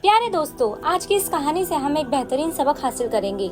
प्यारे दोस्तों, आज की इस कहानी से हम एक बेहतरीन सबक हासिल करेंगे।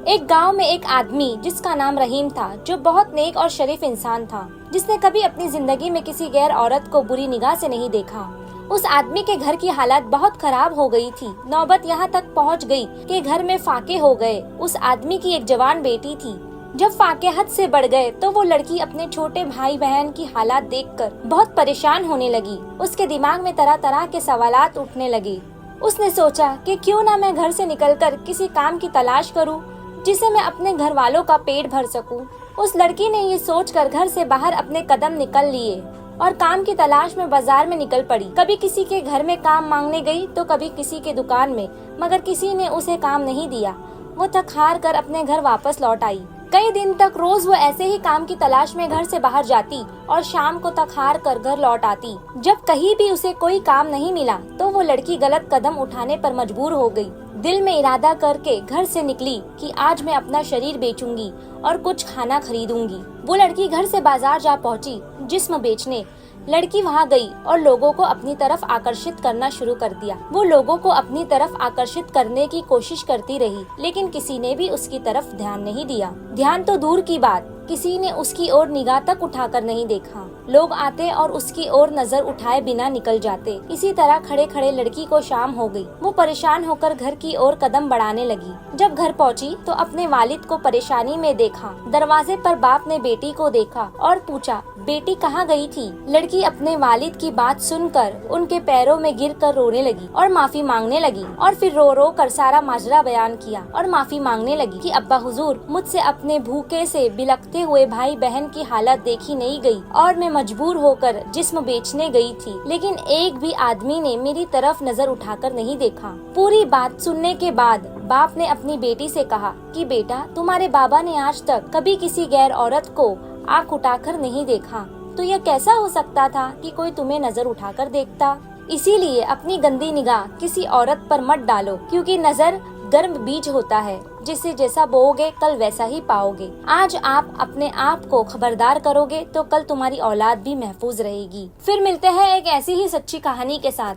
एक गांव में एक आदमी जिसका नाम रहीम था, जो बहुत नेक और शरीफ इंसान था, जिसने कभी अपनी जिंदगी में किसी गैर औरत को बुरी निगाह से नहीं देखा। उस आदमी के घर की हालत बहुत खराब हो गई थी। नौबत यहाँ तक पहुँच गई कि घर में फाके हो गए। उस आदमी की एक जवान बेटी थी। जब फाके हद से बढ़ गए तो वो लड़की अपने छोटे भाई बहन की हालात देखकर बहुत परेशान होने लगी। उसके दिमाग में तरह तरह के सवालात उठने लगे। उसने सोचा कि क्यों ना मैं घर से निकलकर किसी काम की तलाश करूं, जिसे मैं अपने घर वालों का पेट भर सकूं। उस लड़की ने ये सोचकर घर से बाहर अपने कदम निकल लिए और काम की तलाश में बाजार में निकल पड़ी। कभी किसी के घर में काम मांगने गई तो कभी किसी के दुकान में, मगर किसी ने उसे काम नहीं दिया। वो थक हार कर अपने घर वापस लौट आई। कई दिन तक रोज वो ऐसे ही काम की तलाश में घर से बाहर जाती और शाम को थक हार कर घर लौट आती। जब कहीं भी उसे कोई काम नहीं मिला तो वो लड़की गलत कदम उठाने पर मजबूर हो गई। दिल में इरादा करके घर से निकली कि आज मैं अपना शरीर बेचूंगी और कुछ खाना खरीदूंगी। वो लड़की घर से बाजार जा पहुंची जिस्म बेचने। लड़की वहां गई और लोगों को अपनी तरफ आकर्षित करना शुरू कर दिया। वो लोगों को अपनी तरफ आकर्षित करने की कोशिश करती रही, लेकिन किसी ने भी उसकी तरफ ध्यान नहीं दिया। ध्यान तो दूर की बात, किसी ने उसकी ओर निगाह तक उठाकर नहीं देखा। लोग आते और उसकी ओर नजर उठाए बिना निकल जाते। इसी तरह खड़े खड़े लड़की को शाम हो गई। वो परेशान होकर घर की ओर कदम बढ़ाने लगी। जब घर पहुंची तो अपने वालिद को परेशानी में देखा। दरवाजे पर बाप ने बेटी को देखा और पूछा, बेटी कहाँ गई थी? लड़की अपने वालिद की बात सुनकर उनके पैरों में गिरकर रोने लगी और माफी मांगने लगी। और फिर रो रो कर सारा माजरा बयान किया और माफी मांगने लगी कि अब्बा हुजूर, मुझसे अपने भूखे से बिलखते हुए भाई बहन की हालत देखी नहीं गई और मैं मजबूर होकर जिस्म बेचने गई थी, लेकिन एक भी आदमी ने मेरी तरफ नजर उठाकर नहीं देखा। पूरी बात सुनने के बाद बाप ने अपनी बेटी से कहा कि बेटा, तुम्हारे बाबा ने आज तक कभी किसी गैर औरत को आँख उठाकर नहीं देखा, तो यह कैसा हो सकता था कि कोई तुम्हें नजर उठाकर देखता। इसीलिए अपनी गंदी निगाह किसी औरत पर मत डालो, क्योंकि नजर गर्म बीज होता है, जिसे जैसा बोओगे कल वैसा ही पाओगे। आज आप अपने आप को खबरदार करोगे तो कल तुम्हारी औलाद भी महफूज रहेगी। फिर मिलते हैं एक ऐसी ही सच्ची कहानी के साथ।